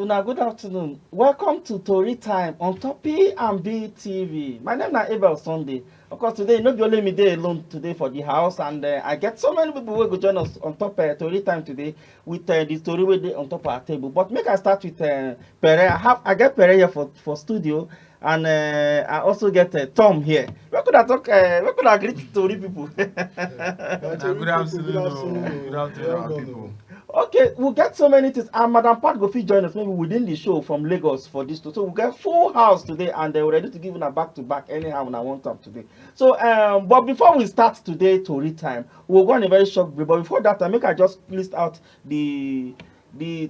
Una, good afternoon. Welcome to Tori Time on Topi and B TV. My name is Abel Sunday. Of course, today, no be only me dey alone today for the house, and I get so many people who go join us on top Tori Time today with the story wey dey on top our table. But make I start with Pere. I get Pere here for studio, and I also get Tom here. Where could I talk? Where could I greet Tori people? Good afternoon, good afternoon, our people. Okay, we'll get so many things. And Madam Pat go fit join us maybe within the show from Lagos for this too. So we'll get full house today, and we're ready to give you a back to back anyhow when I want them today. So, but before we start today, Tori time, we'll go on a very short break. But before that, I make I just list out the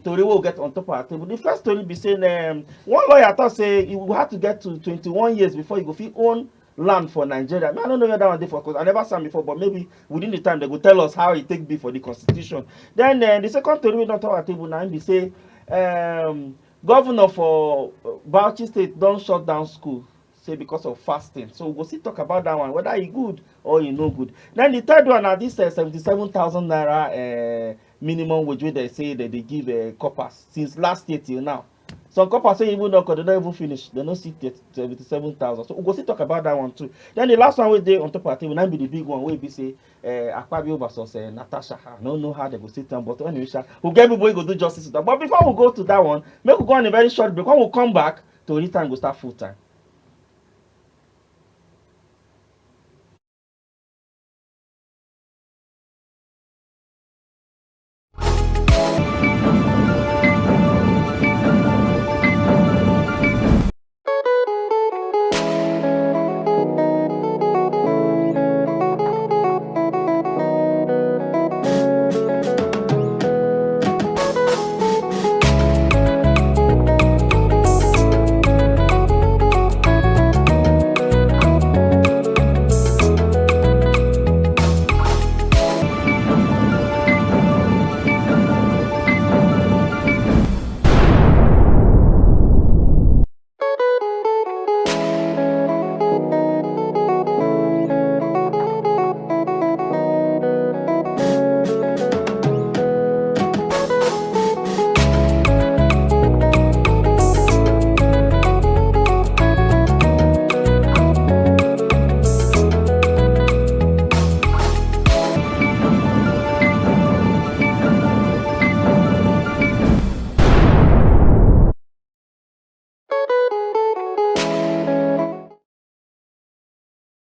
story we'll get on top of our table. The first story be saying one lawyer thought say you will have to get to 21 years before you go fit own land for Nigeria. I don't know where that one dey for, because I never saw am before, but maybe within the time they go tell us how it take be for the constitution. Then the second story we don talk our table now be say governor for Bauchi state don shut down school, say because of fasting. So we go still talk about that one, whether e good or e no good. Then the third one na this 77,000 naira minimum wage wey they say that they give coppers since last year till now. Some coppers say even though they don't even finish, they don't see 77,000. So we go still talk about that one too. Then the last one we dey on top of the table, now be the big one wey be say Akpabio versus Natasha. I don't know how they go sit down, but anyway, we'll get people wey go do justice to that. But before we go to that one, make we go on a very short break. When we come back, Tori time go start full time.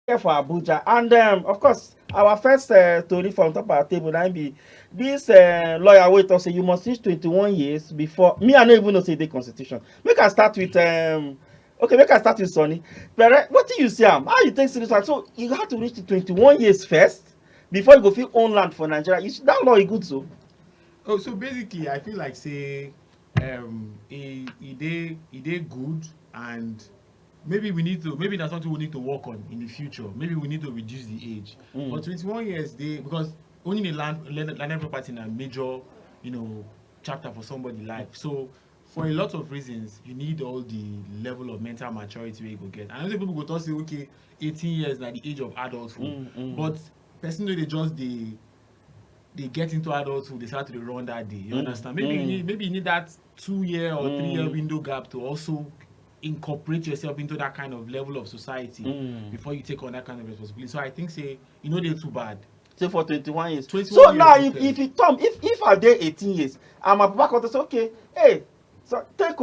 Here for Abuja, and of course our first story from top of our table now be this lawyer wey talk say you must reach 21 years before me. I no even know say the constitution. Make I start with okay, make I start with Sonny. But what do you see am? How you take see this one? So you have to reach the 21 years first before you go fit own land for Nigeria. That law is good so. Oh, so basically, I feel like say, e dey good, and maybe that's something we need to work on in the future. Maybe we need to reduce the age. But 21 years, because owning a land property in a major, chapter for somebody's life. So for a lot of reasons, you need all the level of mental maturity where you go get. And other people go talk say, okay, 18 years na the age of adulthood. But person know they get into adulthood, they start to run that day. You understand? Maybe you need that 2-year or 3-year window gap to also incorporate yourself into that kind of level of society before you take on that kind of responsibility. So I think say they're too bad. Say for 21 years. 21 so years now if I dey 18 years and my papa come to say okay, hey, so take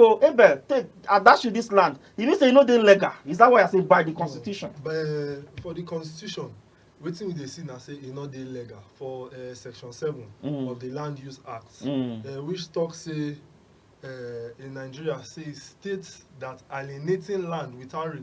dash you this land. You mean say you know dey legal? Is that why I say by the constitution? But for the constitution, wetin we dey see na say e no dey legal for section 7 of the Land Use Act, which talk say in Nigeria say states that alienating land without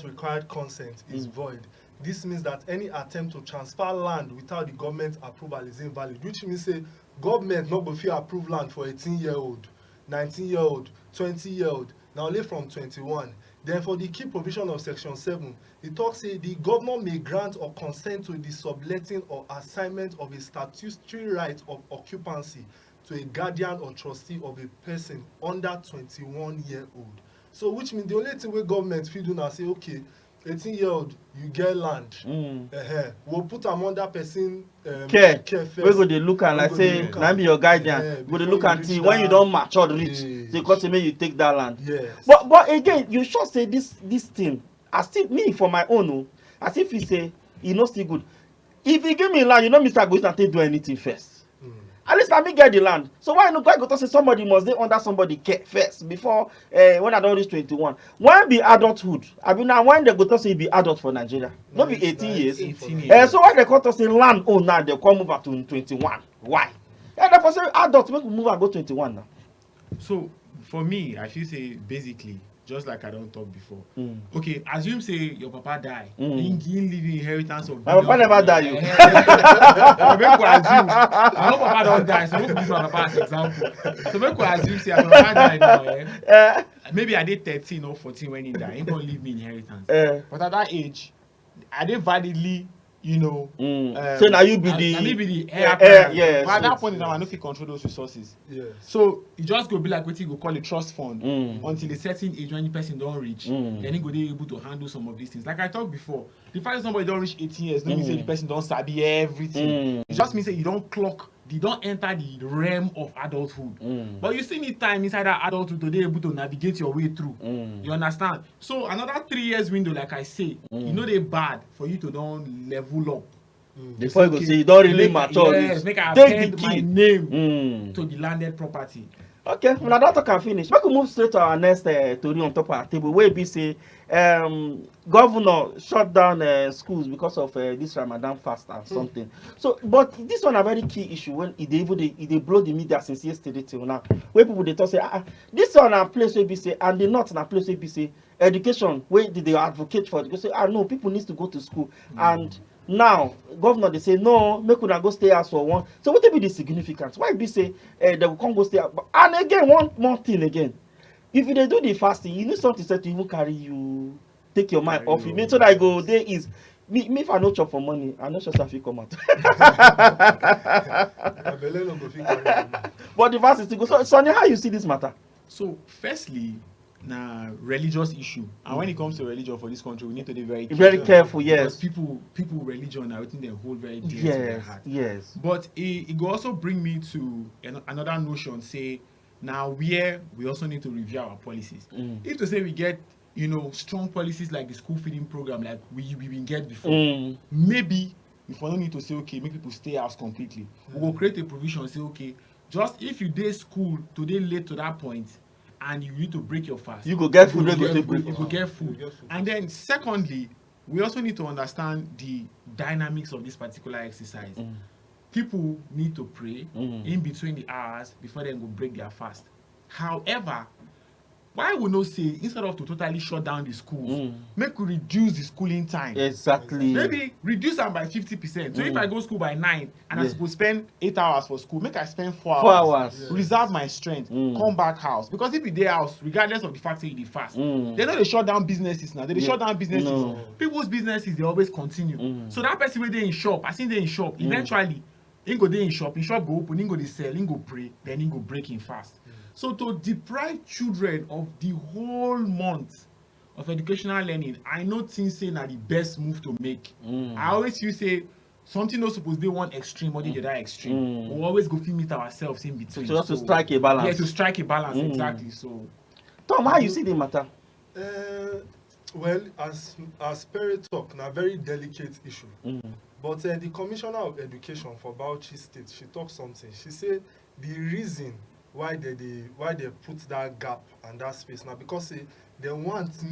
required consent is void. This means that any attempt to transfer land without the government approval is invalid, which means say government no go fit approve land for 18-year-old, 19-year-old, 20-year-old, na only from 21. Then for the key provision of section 7, it talks say the governor may grant or consent to the subletting or assignment of a statutory right of occupancy to a guardian or trustee of a person under 21-year-old. So which means the only thing wey government fit do na say okay, 18-year-old you get land. We'll put am under person care first. we go dey look am like say na be your guardian. We go dey look am till when you don mature reach say come say make you take that land. Yes. But again, you sure say this thing, I still me for my own I still feel say e no still good. If you give me land, you know me say I go start to do anything first. At least I me get the land. So why no go to say somebody must dey under somebody care first before when I don reach 21? When be adulthood? I mean now when they go to say be adult for Nigeria, no be 18 years. 18 years. So why they come to say land now they come move up to 21? Why? Yeah, therefore say adult make we move and go 21 now. So for me, I feel say basically just like I don't talk before. Okay, assume say your papa die. He leave the inheritance of. My papa never die. You. Make we assume. I know papa don't die, so make we use my papa as example. So make we assume say my papa die now. Maybe I did 13 or 14 when he died. He don't leave me inheritance. But at that age, I did validly, you know. So now you be the heir. Yeah. But at that point in time, I don't fit control those resources. Yes. So you just go be like what you go call a trust fund until a certain age when the person don't reach, then he go be able to handle some of these things. Like I talked before, the fact that somebody don't reach 18 years don't mean say the person don't sabi everything. It just means that you don't clock, you don't enter the realm of adulthood. But you still need time inside that adulthood to be able to navigate your way through. You understand? So another 3 years window, like I say, you know they bad for you to don't level up. Before you go say you don't really mature. Yes, make I take append the my key. name to the landed property. Okay, when I don't can finish, make we move straight to our next story on top of our table. Where be say governor shut down schools because of this Ramadan fast and something. So, but this one a very key issue when they blow the media since yesterday till now. Where people they talk say this one a place where be say and the not na place where be say education where did they advocate for it? Because say no, people need to go to school and. Now, governor they say no, make una go stay house for one. So what will be the significance? Why be say they will come go stay house? And again, one more thing again. If they do the fasting, you need something to even carry you, take your mind off it. So that I go there is me if I no chop for money, I no sure if I come out. But the fast is still go. So Sonny, how you see this matter? So firstly, na religious issue, and when it comes to religion for this country, we need to be very careful. Yes, because people religion are within they hold very dear to their heart. Yes. But it will also bring me to another notion. Say now where we also need to review our policies. If to say we get strong policies like the school feeding program, like we been get before, maybe if we don't need to say okay, make people stay house completely, we will create a provision and say okay, just if you day school today late to that point. And you need to break your fast. You go get food. You go get food. And then secondly, we also need to understand the dynamics of this particular exercise. People need to pray in between the hours before they go break their fast. However, why we not say instead of to totally shut down the schools, make we reduce the schooling time. Exactly. Maybe reduce them by 50%. So if I go school by 9 and I supposed spend 8 hours for school, make I spend 4 hours. 4 hours. Yes. Reserve my strength. Come back house. Because if you dey house, regardless of the fact that you dey fast, they know they shut down businesses now. They shut down businesses. No. People's businesses they always continue. So that person where they in shop, I think they in shop. Eventually, he go dey in shop go open, he go dey sell, he go pray, then he go break in fast. So to deprive children of the whole month of educational learning, I know things say na the best move to make. I always feel say something not supposed to be one extreme or the other extreme. We always go meet ourselves in between. So just to strike a balance. Yeah, to strike a balance, exactly. So Tom, how you see the matter? Well, as Perry talk, na very delicate issue. But the Commissioner of Education for Bauchi State, she talk something. She said the reason why they put that gap and that space now because they want to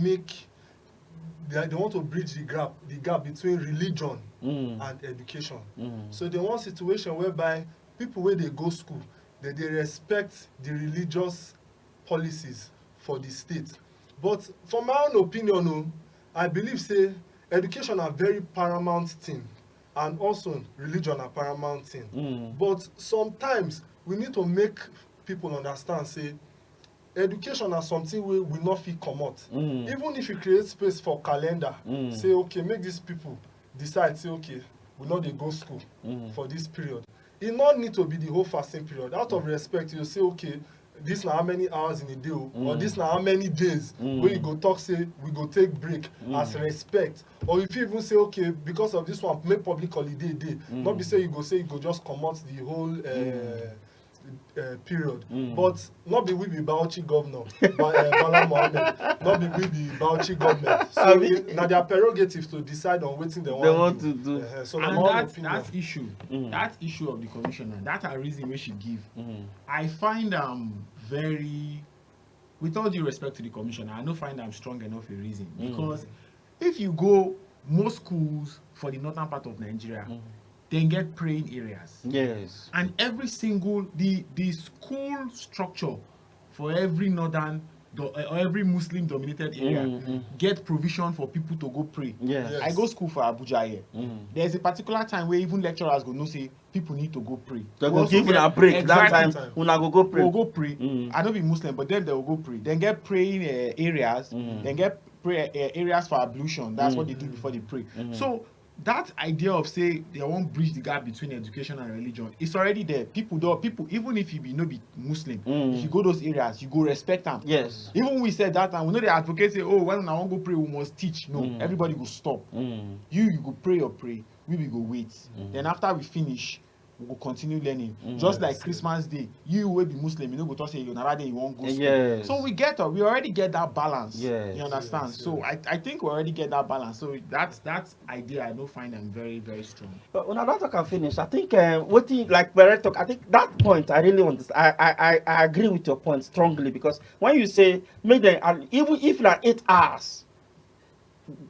bridge the gap between religion and education. So they want situation whereby people where they go school, they respect the religious policies for the state. But from my own opinion, I believe say education are very paramount thing, and also religion are paramount thing. But sometimes we need to make people understand say education are something we will not fit comot. Even if you create space for calendar, say okay, make these people decide say okay, we no dey go school for this period. It not need to be the whole fasting period. Out of respect, you say okay, this na how many hours in a day or this na how many days wey you go talk say we go take break as respect, or you fit even say okay because of this one make public holiday dey, no be say you go just comot the whole period. But not be we be Bauchi governor, Bala Mohammed, not be we be Bauchi government. So now their prerogative to decide on wetin they want to do. So and that issue of the commissioner, that a reason we should give. I find very, with all due respect to the commissioner, I don't find strong enough a reason, because if you go most schools for the northern part of Nigeria, they get praying areas. Yes. And every single the school structure for every northern or every Muslim dominated area get provision for people to go pray. Yes. I go school for Abuja here. There's a particular time where even lecturers go know say people need to go pray. They go give a break. Exactly. That time una go pray. We'll go pray. I don't be Muslim, but then they will go pray. Then get praying areas. Then get prayer areas for ablution. That's what they do before they pray. So that idea of say they won't bridge the gap between education and religion, it's already there. People even if you be no be Muslim, if you go those areas, you go respect them. Yes. Even we said that time, we know the advocates say, oh, when I want to go pray, we must teach. No, everybody go stop. You go pray or pray, we will go wait. Then after we finish, we will continue learning. Just like Christmas Day, you will be Muslim, you know, go to say another day you won't go school. Yes. So we already get that balance. Yes. You understand? Yes. So I think we already get that balance. So that idea I don't find them very, very strong. But when I don't talk and finish, I think what you like talk, I think that point I really understand. I agree with your point strongly, because when you say make them even if like 8 hours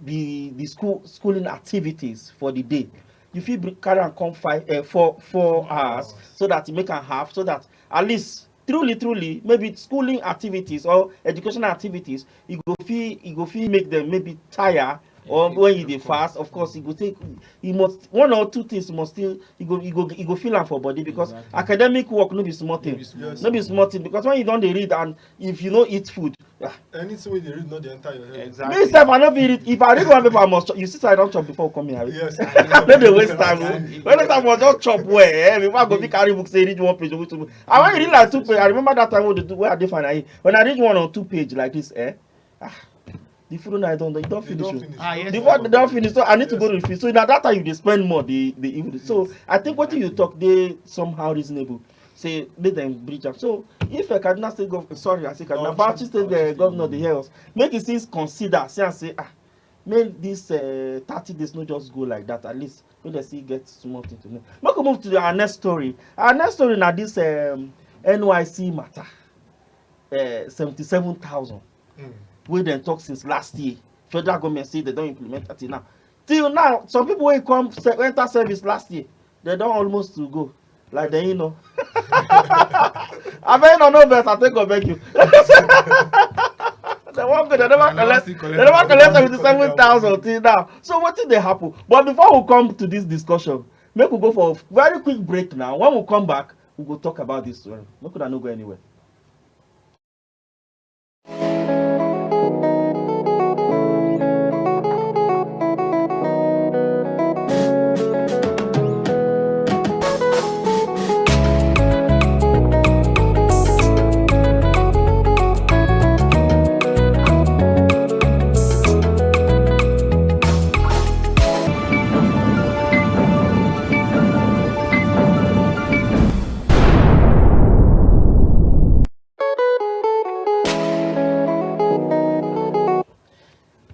the schooling activities for the day, you feel carry and come 4 hours so that you make a half, so that at least truly maybe schooling activities or educational activities you go feel make them maybe tire, or when you dey fast, of course you must one or two things must still you go feel am for body, because academic work no be small thing. No be small thing, because when you don dey read and if you no eat food, anything wey dey read no dey enter your head. Exactly. me sef I no fit read. If I read one paper I must chop. You see say I don chop before come here. Yes. No dey waste time. When time I just chop well, before I go fit carry book say read 1 page or 2 page. And when you read like 2 page, I remember that time wey I dey final, when I read 1 or 2 page like this, the food na don finish. Yes. The food don finish, so I need to go to the field. So na that time you dey spend more the evening. So I think what you talk dey somehow reasonable. Say let them bridge up. So if a Kaduna State government, sorry, I say Kaduna, Bauchi State governor dey hear us, make it since consider, say make this 30 days no just go like that. At least make them still get small thing to know. Make we move to our next story. Our next story na this NYC matter, 77,000. Wey dem talk since last year. Federal government say they don't implement it now. Till now, some people wey come enter service last year, they don almost to go. Like they know. I beg no vex, I take go beg you. They won't go, they never collect 77,000 till now. So what did they happen? But before we come to this discussion, make we go for a very quick break now. When we come back, we go talk about this one. Make we no go anywhere.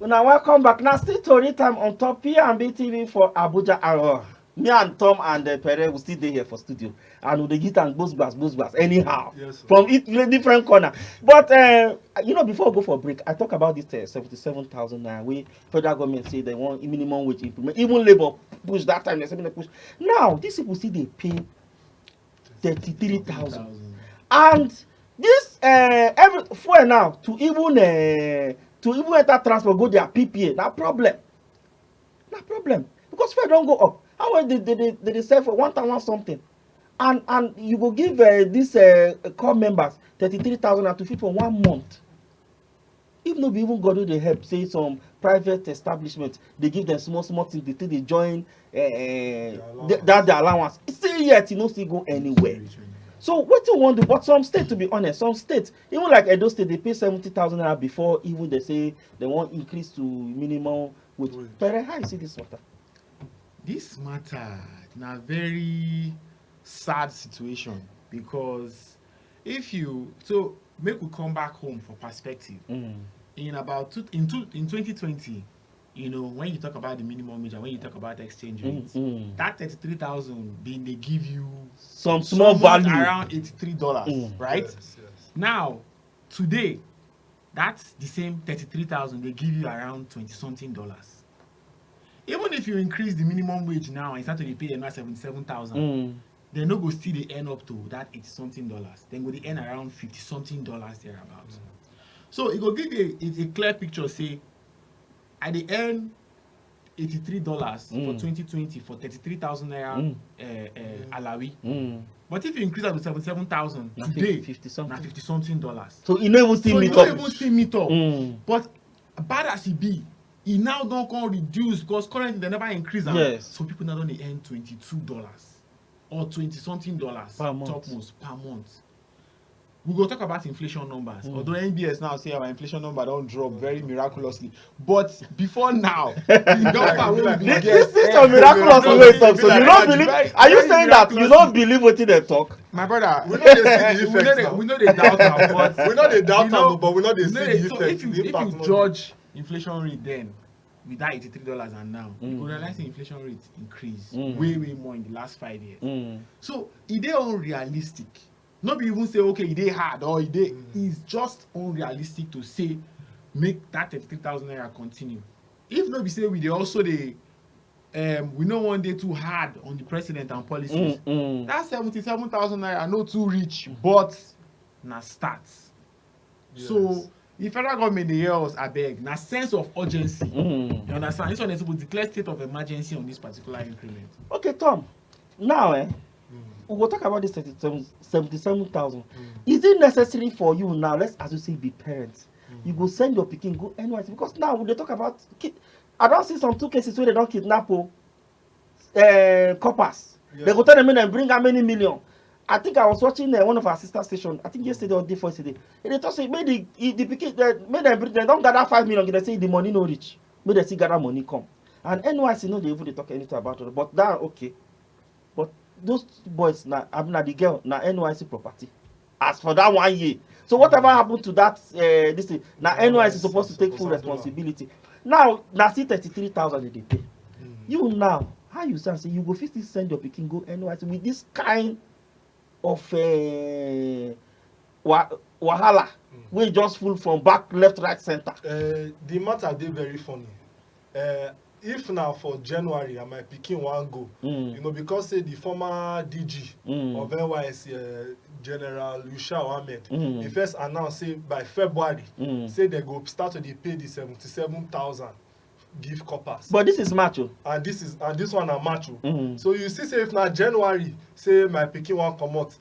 Now welcome back. Now still Tori time on top P&B TV for Abuja. Me and Tom and Pere will still dey here for studio, and we dey get and boost blast anyhow. Yes, from each different corner. But before we go for break, I talk about this 77,000 naira wey federal government say they want minimum wage implement. Even labor push that time, they say they push. Now these people see they pay 33,000, and this every fuel now to even enter transport go their PPA, na problem because fuel don go up. How much they sell for 1,000 something, and you go give these corps members 33,000 and to feed for 1 month. If no be even God wey dey help, say some private establishment they give them small things, they take they join their allowance. Still yet you no still go anywhere. So what you want to, but some states, to be honest, some states, even like Edo State, they pay 70,000 naira before even they say they want increase to minimum wage. But how you see this matter? This matter na very sad situation, because if you, so make we come back home for perspective. In about in 2020, you know, when you talk about the minimum wage and when you talk about exchange rates, that 33,000 they give you some small value around $83, right? Yes. Now today, that's the same 33,000 they give you around $20-something. Even if you increase the minimum wage now and start to pay them 77,000, they no go still they end up to that $80-something. Then go they end around $50-something thereabouts. So it go give a clear picture. Say, at the end, $83 for 2020 for 33,000 naira alawi. But if you increase that to 77,000 today, 50-something. So you don't even still meet up. Even still meet up. But bad as it be, e now don come reduce because currently they never increase am. Yes. So people now don dey earn $22 or $20-something per month. topmost per month. We go talk about inflation numbers. Although NBS now say our inflation number don drop very miraculously, but before now, the number wey we get, this is a miraculous way talk. So you don't believe? Are you saying that you don't believe wetin they talk? My brother, We know they see the effects we know they doubt am, but We know they doubt you know, am, but we know they see the so effects. if you judge inflation rate then with that $83 and now, you go realize the inflation rate increase way more in the last 5 years. So e dey unrealistic. Not be even say okay, e dey hard or e dey. It's just unrealistic to say make that 33,000 naira continue. If not, be say we dey also dey we no wan dey too hard on the president and policies. That 77,000 naira no too rich, but na start. Yes. So the federal government dey hear us abeg, na sense of urgency. You understand? This one is supposed to declare state of emergency on this particular increment. Okay, Tom. Now, we will talk about this 77,000. Is it necessary for you now? Let's as you say, be parents. You go send your pikin go NYC because now they talk about I don't see some 2 cases where they don't kidnap coppers. Yeah. They go tell them and bring how many million. I think I was watching one of our sister stations. I think yesterday or day before yesterday. And they talk say make the pikin make them bring, they don't gather 5 million. They say the money no reach. Make they see gather money come. And NYC no they even they talk anything about it. But that okay. But those boys now, I mean, the girl now NYC property. As for that 1 year, so whatever happened to that this thing, now NYC is supposed to take full responsibility. Now see 33,000 they pay. You now, how you say you go first send your pikin go NYC with this kind of wahala wey just full from back, left, right, center. The matter dey very funny. If now for January and my pikin wan go, you know, because say the former DG of NYC, General Yusha Ahmed, he first announced say by February, say they go start to dey pay the 77,000 give coppers. But this is March. And this one na March. So you see say if na January, say my pikin wan comot,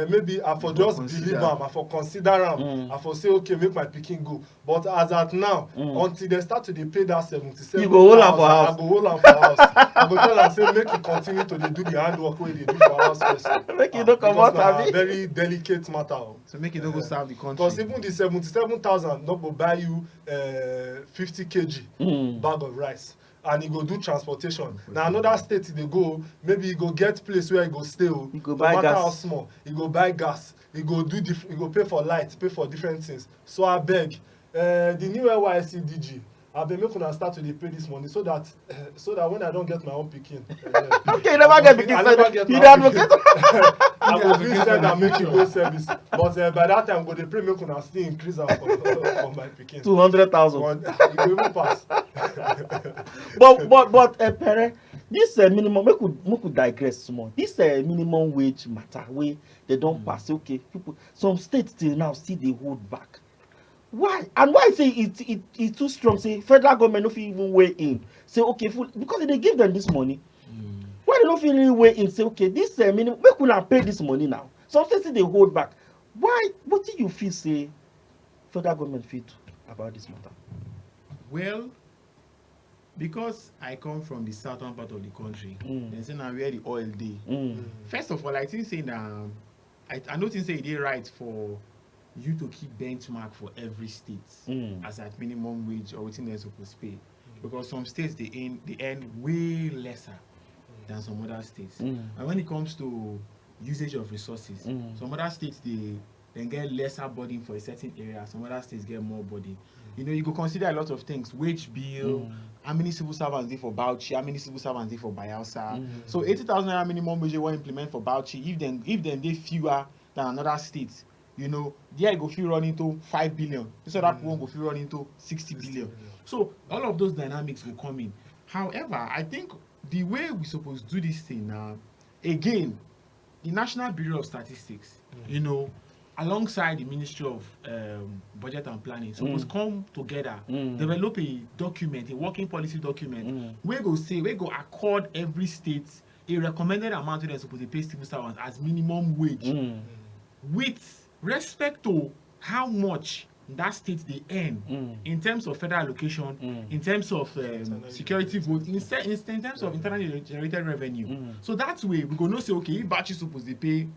maybe I for just believe am, I for consider am, I for say okay make my pikin go. But as at now, until they start to dey pay that 77,000, you go hold am for house. I go hold am for house. I go tell am say make he continue to dey do the handwork wey he dey do for house first. Make you no comot abi. Na very delicate matter. So make it no go serve the country. Because even the 77,000 no go buy you 50 kg bag of rice. And he go do transportation. Now another state they go, maybe he go get place where he go stay. He go buy gas. No matter how small, he go buy gas. He go do he go pay for light, pay for different things. So I beg, the new NYC DG, I beg make una start to dey pay this money so that when I don't get my own pikin. Okay, you never get pikin. I never get you my advocate. I go fit send and make you go service. But by that time, go dey pray make una still increase am for my pikin. 200,000. It go even pass. but Pere, this minimum make we digress small. This minimum wage matter wey they don't pass. Okay, people, some states till now still they hold back. Why? And why say it's too strong? Say federal government no fit even weigh in. Say okay, because they give them this money. Why they no fit really weigh in? Say okay, this minimum make we now pay this money now. Some states they hold back. Why? What do you feel say federal government fit do about this matter? Well, because I come from the southern part of the country, they say now where the oil dey. First of all, I think say now I don't think say it is right for you to keep benchmark for every state as at minimum wage or within they're supposed to pay. Because some states they earn way lesser than some other states. And when it comes to usage of resources, some other states they get lesser burden for a certain area, some other states get more burden. You know, you could consider a lot of things, wage bill, how many civil servants they for Bauchi, how many civil servants they for Bayelsa. So 80,000 naira minimum wage they want implement for Bauchi, if then they fewer than another state, you know, there go feel run into 5 billion. This other one go feel run into 60 billion. So all of those dynamics will come in. However, I think the way we supposed to do this thing now, again, the National Bureau of Statistics, you know, alongside the Ministry of Budget and Planning, supposed come together, develop a document, a working policy document, we go accord every state a recommended amount they're supposed to pay civil servants as minimum wage, with respect to how much that state they earn in terms of federal allocation, in terms of security vote, in terms of internally generated revenue. So that way we go know say, okay, if Bauchi supposed to pay,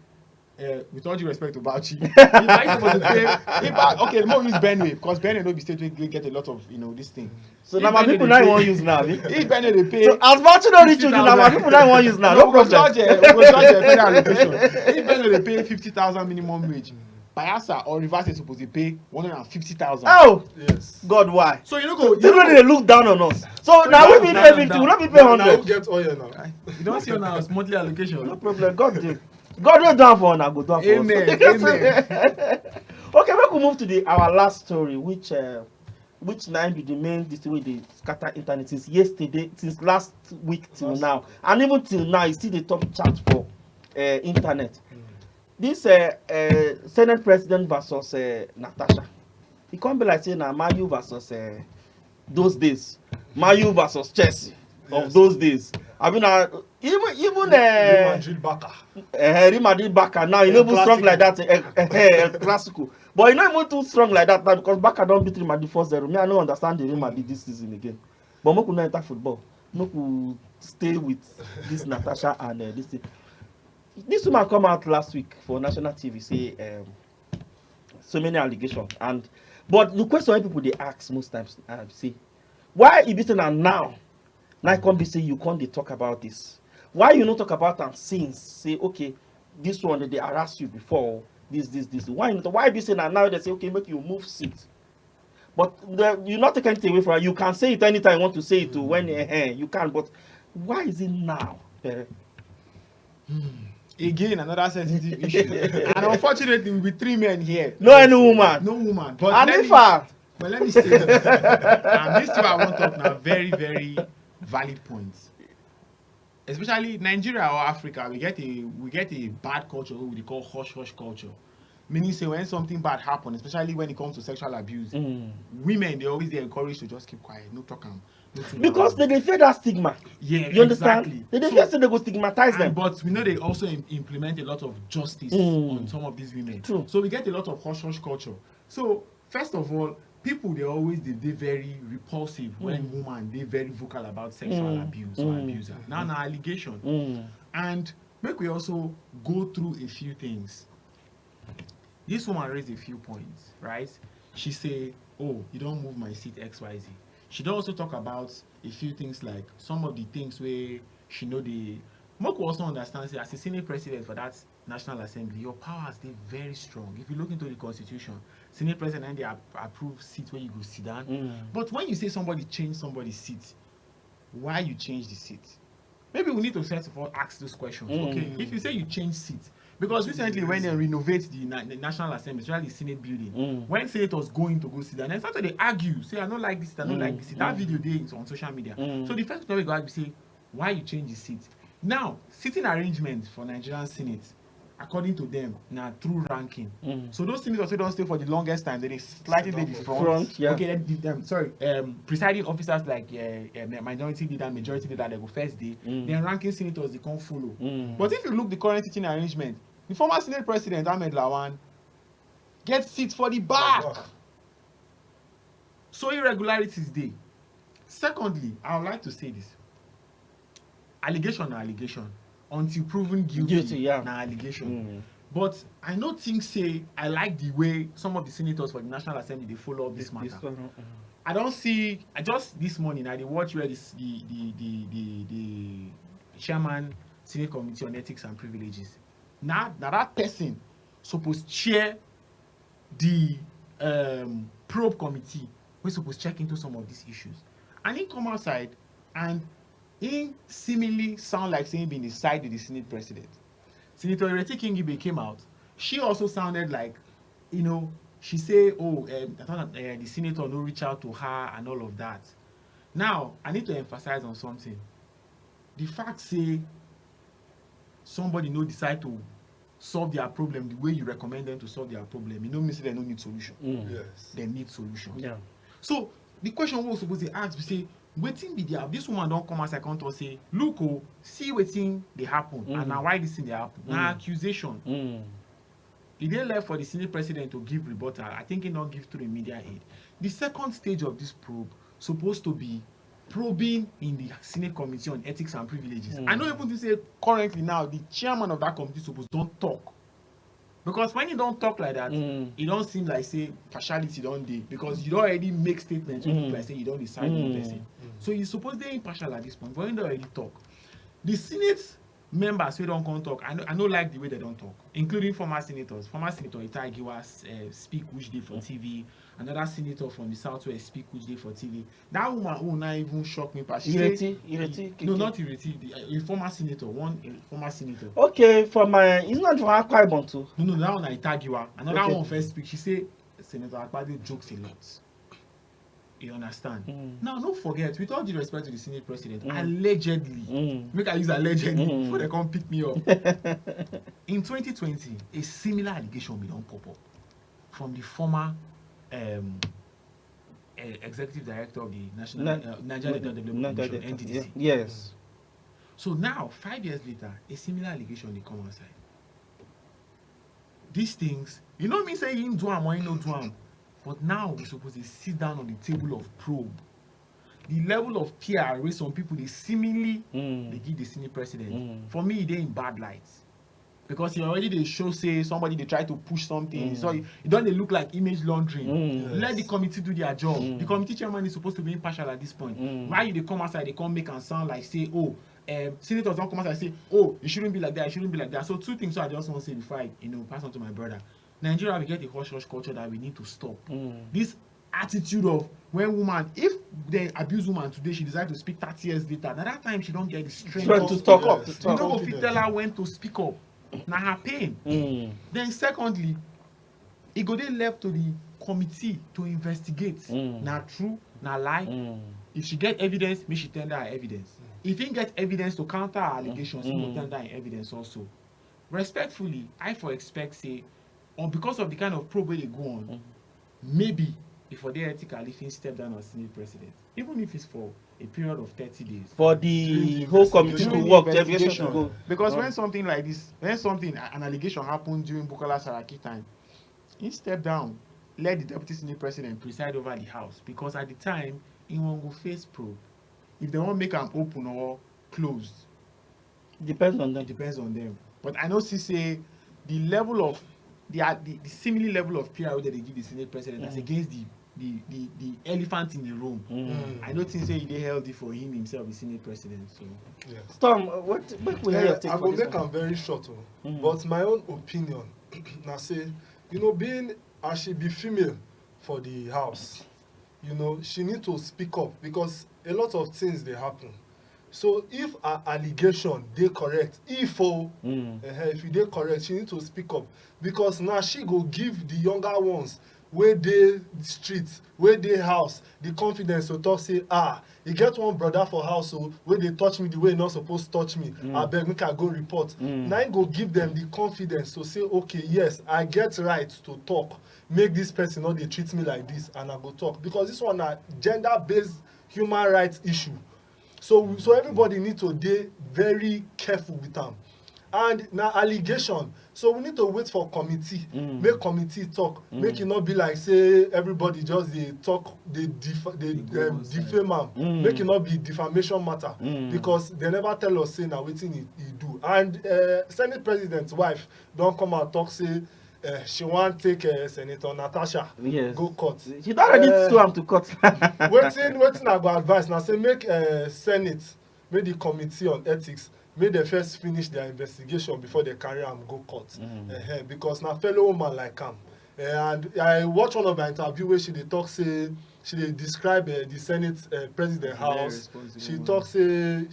with all due respect to Bauchi, if Bauchi supposed to pay, okay, the more use Benue, because Benue no be state we get a lot of, you know, this thing. So now my people now want use now. If Benue they pay, so as Bauchi don't reach you, now my people now want use now. No problem. We go charge federal allocation. If Benue they pay 50,000 minimum wage, Bayelsa or Rivers is supposed to pay 150,000. Oh, Yes. God, why? So you know go. They don't they look down on us. So now we pay 50, we not be pay Now who 100. get oil now? You don't see on our monthly allocation. No problem. God do. God will down for now. Go down for Amen. us. Amen. Okay, we could move to our last story, which now be the main this way they scatter internet since yesterday, since last week till now, and even till now, you see the top chart for internet. This Senate President versus Natasha. It can't be like saying now Mayu versus those days, Mayu versus Chelsea of those days. I mean, even Real Madrid Barca. Real Madrid Barca now, you know, even strong like that, classical. But you know, even too strong like that now because Barca don't beat Real Madrid 4-0. Me, I don't understand the Real Madrid this season again. But we could not enter football. We could stay with this Natasha and this thing. This woman come out last week for national TV say so many allegations, but the question people they ask most times say, why you beaten her now? Now come be say you can't they talk about this. Why you not talk about them since? Say okay, this one they harass you before this. Why not? Why be saying now they say okay, make you move seat. But you not take anything away from her. You can say it anytime you want to say it to when you can. But why is it now? Again, another sensitive issue. And unfortunately, we be 3 men here. No any woman. No woman. But And if I but let me say this. And this thing I want to talk now, very, very valid points. Especially Nigeria or Africa, we get a bad culture what we call hush culture. Meaning say when something bad happens, especially when it comes to sexual abuse, women they always encouraged to just keep quiet, no talk am. Because they fear that stigma. Yeah, you understand? exactly. They fear they go stigmatize them. But we know they also implement a lot of justice on some of these women. True. So we get a lot of hush culture. So first of all, people they very repulsive when women they very vocal about sexual abuse or abuser. Now allegation. And make we also go through a few things. This woman raised a few points, right? She say, oh, you don't move my seat XYZ. She don't also talk about a few things like some of the things where she know the Moku also understands that as a Senate president for that National Assembly, your powers they very strong. If you look into the Constitution, Senate president and they approve seats where you go sit down. But when you say somebody change somebody's seat, why you change the seat? Maybe we need to first of all ask those questions. Okay, if you say you change seats, because recently when they renovate the National Assembly, especially the Senate building, when senators going to go sit down, and after they argue, say I don't like this, I don't like this. That video there is on social media. So the first time we go argue, say why you change the seat. Now sitting arrangement for Nigerian Senate, according to them, now through ranking. So those senators who don't stay for the longest time, they slightly they the front. Yeah. Okay, presiding officers like minority leader, majority leader, they go first day. Then ranking senators they can't follow. But if you look the current sitting arrangement, the former Senate President Ahmed Lawan gets seats for the back. So irregularities there. Secondly, I would like to say this. Allegation. Until proven guilty, yeah. na allegation. But I no think say I like the way some of the senators for the National Assembly they follow up this matter. I don't see. I just this morning I dey watch where the chairman Senate Committee on Ethics and Privileges. Now that person supposed chair the probe committee wey suppose check into some of these issues, and he come outside and he seemingly sound like saying being the side of the Senate president. Senator Ireti Kingibe came out. She also sounded like, you know, she say, oh, I thought the senator no reach out to her and all of that. Now, I need to emphasize on something. The fact say somebody no decide to solve their problem the way you recommend them to solve their problem, you know, mean say they don't need solution. Yes. They need solution. Yeah. So the question we supposed to ask, we say, wetin be there? This woman don't come as I come to say, look, oh, see wetin dey happen, and now why this thing dey happen? Now accusation. He then left for the Senate president to give rebuttal. I think he not give through media aid. The second stage of this probe supposed to be probing in the Senate Committee on Ethics and Privileges. I know even to say currently now the chairman of that committee supposed don't talk. Because when you don't talk like that, it don't seem like say partiality don't dey, because you don't already make statements you look like say you don't decide one person. So you suppose they're impartial at this point, but you don't already talk. The Senate members who don't come talk, I know like the way they don't talk, including former senators. Former Senator Itai Giwa speak which day for TV. Another senator from the Southwest speak which day for TV. That woman who not even shock me. Ireti. No, not Ireti. A former senator, former senator. Okay, from my, it's not from Akwa Ibom too. No, that one Itai Giwa. Another one first speak. She say Senator Akpabio jokes a lot. You understand? Now, don't forget, with all due respect to the Senate president, allegedly, make I use allegedly before they come pick me up. In 2020, a similar allegation will don't pop up from the former executive director of the National Nigeria Development Commission, NDDC. Yes. So now, 5 years later, a similar allegation they come outside. These things, you know me saying you do am or you no do am. But now we're supposed to sit down on the table of probe. The level of PR where some people they seemingly they give the Senate president. For me, they're in bad lights. Because you already they show say somebody they try to push something. So it don't they look like image laundering. Yes. Let the committee do their job. The committee chairman is supposed to be impartial at this point. Why you they come outside, they come make and sound like say, oh, senators don't come outside and say, oh, it shouldn't be like that, it shouldn't be like that. So two things I just want to say before I pass on to my brother. Nigeria, we get a hush-hush culture that we need to stop. This attitude of when woman, if they abuse woman today, she decides to speak 30 years later. Now that time she don't get the strength to talk up. Yes. You know, if you tell her when to speak up, now her pain. Then secondly, it go then left to the committee to investigate. Now true, now lie. If she get evidence, may she tender her evidence. If he get evidence to counter her allegations, he will tender her evidence also. Respectfully, I for expect say, or because of the kind of probe they go on, maybe if for the ethical, if he step down as Senate president, even if it's for a period of 30 days. For the whole committee to work, the investigation to go. Because when something like this, an allegation happened during Bukola Saraki time, he stepped down, let the deputy Senate president preside over the house, because at the time, he won't go face probe. If they won't make them open or closed, Depends on them. it depends on them. But I know say the level of the similar level of PR that they give the Senate president that's against the elephant in the room. I don't think say they healthy for him himself, the Senate president. So Yes. Tom, what will you take I for will this make one? am very short, but my own opinion, now say, you know, being as she be female for the house, you know, she need to speak up because a lot of things they happen. So if her allegation they correct, if you dey correct, she need to speak up because now she go give the younger ones where they street, where they house, the confidence to talk say, e get one brother for house where they touch me the way e not supposed to touch me. Abeg make I go report. Now e go give them the confidence to say, okay, yes, I get right to talk. Make this person not dey treat me like this, and I go talk because this one na gender-based human rights issue. So everybody need to be very careful with them. And now allegation. So we need to wait for committee. Make committee talk. Make it not be like say everybody just they talk, they defame am. Make it not be defamation matter because they never tell us say now wetin he do. And Senate President's wife don come out talk say she wan take Senator Natasha Yes. go court. She don already sue am to court. Wetin I go advise na say make Senate, make the committee on ethics, make dem first finish their investigation before they carry am go court. Because na fellow woman like am. And I watch one of her interview where she dey talk say she dey describe the Senate President house. She talk say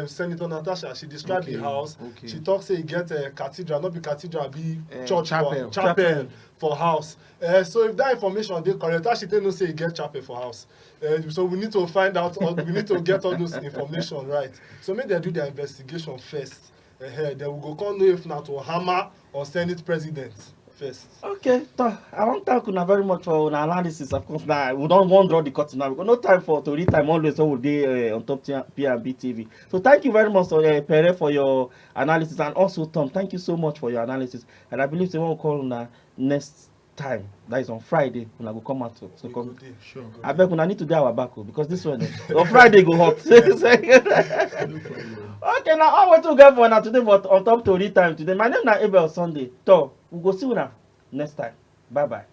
Senator Natasha, she describe the house. She talk say e get cathedral, not be cathedral, be church chapel for house. So if that information dey correct, how she take know say e get chapel for house? So we need to find out, we need to get all those information right. So make dem do their investigation first. Then we go come know if na to hammer or Senate President first. Okay, I want to thank you very much for our analysis. Of course, now we don't want to draw the curtain now because no time for to read time always. So we'll be on top P&B TV. So thank you very much, Pere, for your analysis, and also Tom. Thank you so much for your analysis. And I believe they won't call on next time. That is on Friday. When I go come out to come. Sure. I beg when I need to do our back because this one on Friday go hot. Okay, now all we to get for now today, but on top to read time today. My name is Abel Sunday. So we go see you now next time. Bye bye.